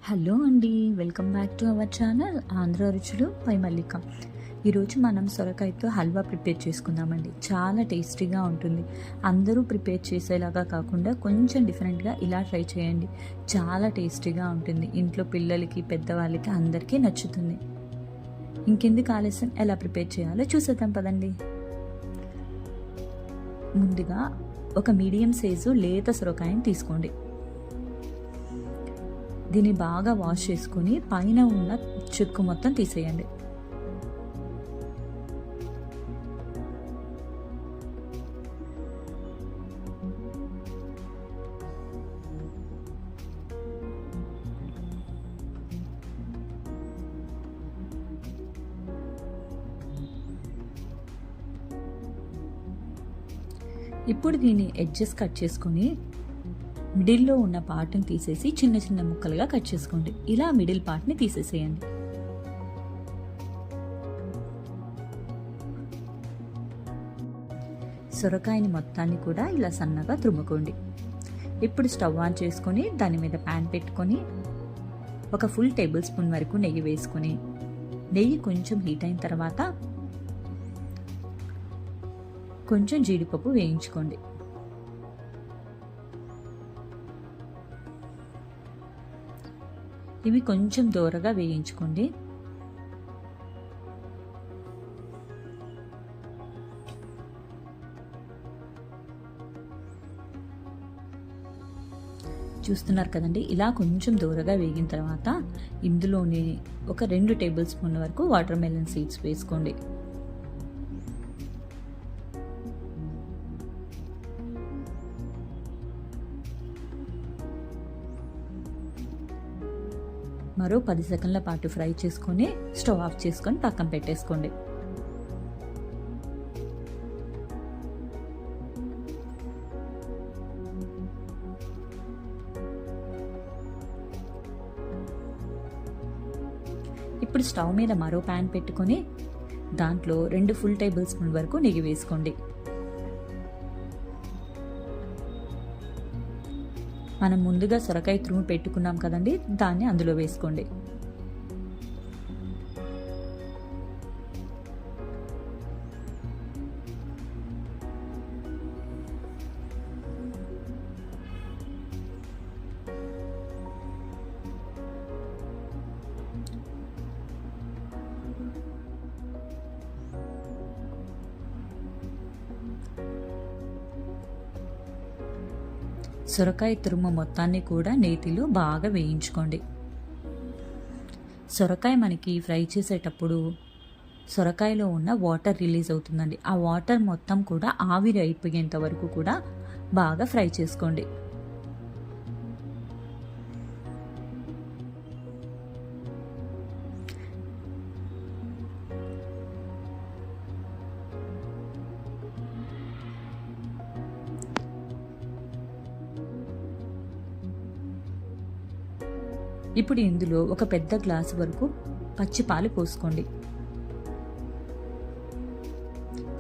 Hello అండి, welcome back to our channel Andhra రుచులు పై మల్లిక. ఈరోజు మనం సొరకాయతో హల్వా ప్రిపేర్ చేసుకుందామండి. చాలా టేస్టీగా ఉంటుంది. అందరూ ప్రిపేర్ చేసేలాగా కాకుండా కొంచెం డిఫరెంట్గా ఇలా ట్రై చేయండి. చాలా టేస్టీగా ఉంటుంది. ఇంట్లో పిల్లలకి, పెద్దవాళ్ళకి అందరికీ నచ్చుతుంది. ఇంకెందుకు ఆలస్యం, ఎలా ప్రిపేర్ చేయాలో చూసేద్దాం పదండి. ముందుగా ఒక మీడియం సైజు లేత సొరకాయని తీసుకోండి. దీన్ని బాగా వాష్ చేసుకుని పైన ఉన్న చెక్కు మొత్తం తీసేయండి. ఇప్పుడు దీన్ని ఎడ్జెస్ కట్ చేసుకుని మిడిల్లో ఉన్న పార్ట్ని తీసేసి చిన్న చిన్న ముక్కలుగా కట్ చేసుకోండి. ఇలా మిడిల్ పార్ట్ని తీసేసేయండి. సొరకాయని మొత్తాన్ని కూడా ఇలా సన్నగా తురుముకోండి. ఇప్పుడు స్టవ్ ఆన్ చేసుకొని దాని మీద ప్యాన్ పెట్టుకొని ఒక ఫుల్ టేబుల్ స్పూన్ వరకు నెయ్యి వేసుకొని, నెయ్యి కొంచెం హీట్ అయిన తర్వాత కొంచెం జీడిపప్పు వేయించుకోండి. ఇవి కొంచెం దూరగా వేయించుకోండి. చూస్తున్నారు కదండి, ఇలా కొంచెం దూరగా వేగిన తర్వాత ఇందులోనే ఒక 2 టేబుల్ స్పూన్ల వరకు వాటర్ మెలన్ సీడ్స్ వేసుకోండి. మరో 10 సెకండ్ల పాటు ఫ్రై చేసుకొని స్టవ్ ఆఫ్ చేసుకొని పక్కన పెట్టేసుకోండి. ఇప్పుడు స్టవ్ మీద మరో ప్యాన్ పెట్టుకొని దాంట్లో 2 ఫుల్ టేబుల్ స్పూన్ వరకు నెయ్యి వేసుకోండి. మనం ముందుగా సొరకాయ తురుము పెట్టుకున్నాం కదండి, దాన్ని అందులో వేసుకోండి. సొరకాయ తురుము మొత్తాన్ని కూడా నేతిలో బాగా వేయించుకోండి. సొరకాయ మనకి ఫ్రై చేసేటప్పుడు సొరకాయలో ఉన్న వాటర్ రిలీజ్ అవుతుందండి. ఆ వాటర్ మొత్తం కూడా ఆవిరి అయిపోయేంత వరకు కూడా బాగా ఫ్రై చేసుకోండి. ఇప్పుడు ఇందులో ఒక పెద్ద గ్లాసు వరకు పచ్చిపాలు పోసుకోండి.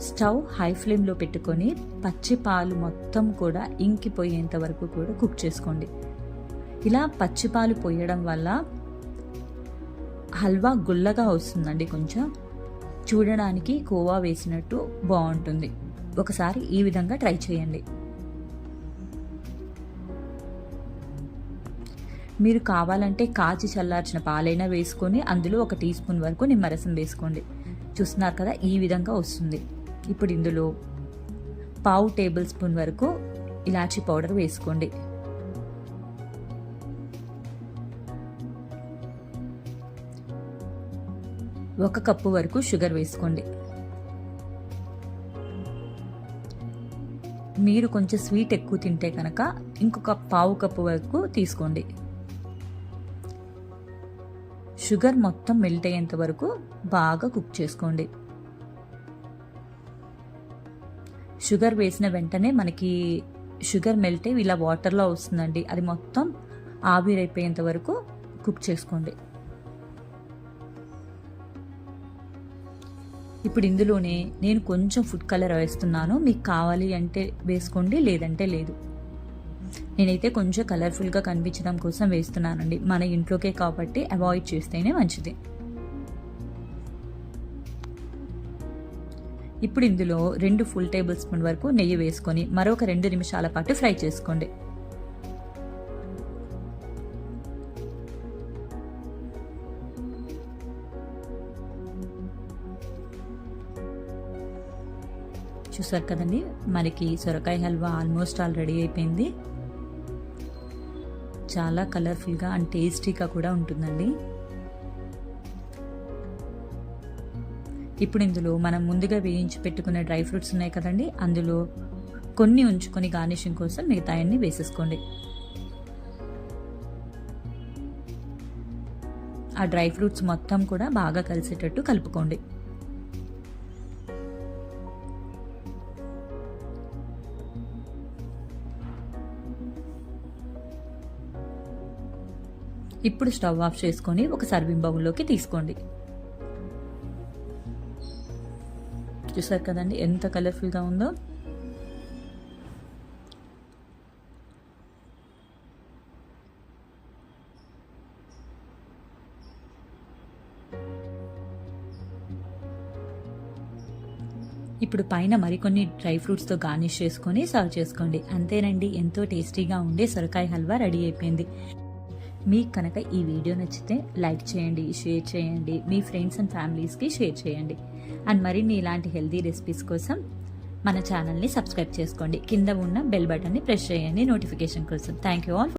స్టవ్ హై ఫ్లేమ్లో పెట్టుకొని పచ్చిపాలు మొత్తం కూడా ఇంకిపోయేంత వరకు కూడా కుక్ చేసుకోండి. ఇలా పచ్చిపాలు పోయడం వల్ల హల్వా గుల్లగా వస్తుందండి. కొంచెం చూడడానికి కోవా వేసినట్టు బాగుంటుంది. ఒకసారి ఈ విధంగా ట్రై చేయండి. మీరు కావాలంటే కాచి చల్లార్చిన పాలైనా వేసుకొని అందులో 1 టీ స్పూన్ వరకు నిమ్మరసం వేసుకోండి. చూస్తున్నారు కదా, ఈ విధంగా వస్తుంది. ఇప్పుడు ఇందులో 1/2 టేబుల్ స్పూన్ వరకు ఇలాచీ పౌడర్ వేసుకోండి. ఒక కప్పు వరకు షుగర్ వేసుకోండి. మీరు కొంచెం స్వీట్ ఎక్కువ తింటే కనుక ఇంకొక 1/2 కప్పు వరకు తీసుకోండి. షుగర్ మొత్తం మెల్ట్ అయ్యేంత వరకు బాగా కుక్ చేసుకోండి. షుగర్ వేసిన వెంటనే మనకి షుగర్ మెల్ట్ అయ్యి ఇలా వాటర్లో వస్తుందండి. అది మొత్తం ఆవిరైపోయేంత వరకు కుక్ చేసుకోండి. ఇప్పుడు ఇందులోనే నేను కొంచెం ఫుడ్ కలర్ వేస్తున్నాను. మీకు కావాలి అంటే వేసుకోండి, లేదంటే లేదు. నేనైతే కొంచెం కలర్ఫుల్గా కనిపించడం కోసం వేస్తున్నానండి. మన ఇంట్లోకే కాబట్టి అవాయిడ్ చేస్తేనే మంచిది. ఇప్పుడు ఇందులో 2 ఫుల్ టేబుల్ స్పూన్ వరకు నెయ్యి వేసుకొని మరొక 2 నిమిషాల పాటు ఫ్రై చేసుకోండి. చూసారు కదండి, మనకి సొరకాయ హల్వా ఆల్మోస్ట్ ఆల్ రెడీ అయిపోయింది. చాలా కలర్ఫుల్గా అండ్ టేస్టీగా కూడా ఉంటుందండి. ఇప్పుడు ఇందులో మనం ముందుగా వేయించి పెట్టుకున్న డ్రై ఫ్రూట్స్ ఉన్నాయి కదండి, అందులో కొన్ని ఉంచుకొని గార్నిషింగ్ కోసం మిగతాయన్ని వేసేసుకోండి. ఆ డ్రై ఫ్రూట్స్ మొత్తం కూడా బాగా కలిసేటట్టు కలుపుకోండి. ఇప్పుడు స్టవ్ ఆఫ్ చేసుకొని ఒక సర్వింగ్ బౌల్లోకి తీసుకోండి. చూసారు కదండి ఎంత కలర్ఫుల్గా ఉందో. ఇప్పుడు పైన మరికొన్ని డ్రై ఫ్రూట్స్తో గార్నిష్ చేసుకొని సర్వ్ చేసుకోండి. అంతేనండి, ఎంతో టేస్టీగా ఉండే సొరకాయ హల్వా రెడీ అయిపోయింది. మీకు కనుక ఈ వీడియో నచ్చితే లైక్ చేయండి, షేర్ చేయండి, మీ ఫ్రెండ్స్ అండ్ ఫ్యామిలీస్కి షేర్ చేయండి. అండ్ మరిన్ని ఇలాంటి హెల్తీ రెసిపీస్ కోసం మన ఛానల్ని సబ్స్క్రైబ్ చేసుకోండి. కింద ఉన్న బెల్ బటన్ని ప్రెస్ చేయండి నోటిఫికేషన్ కోసం. Thank you all.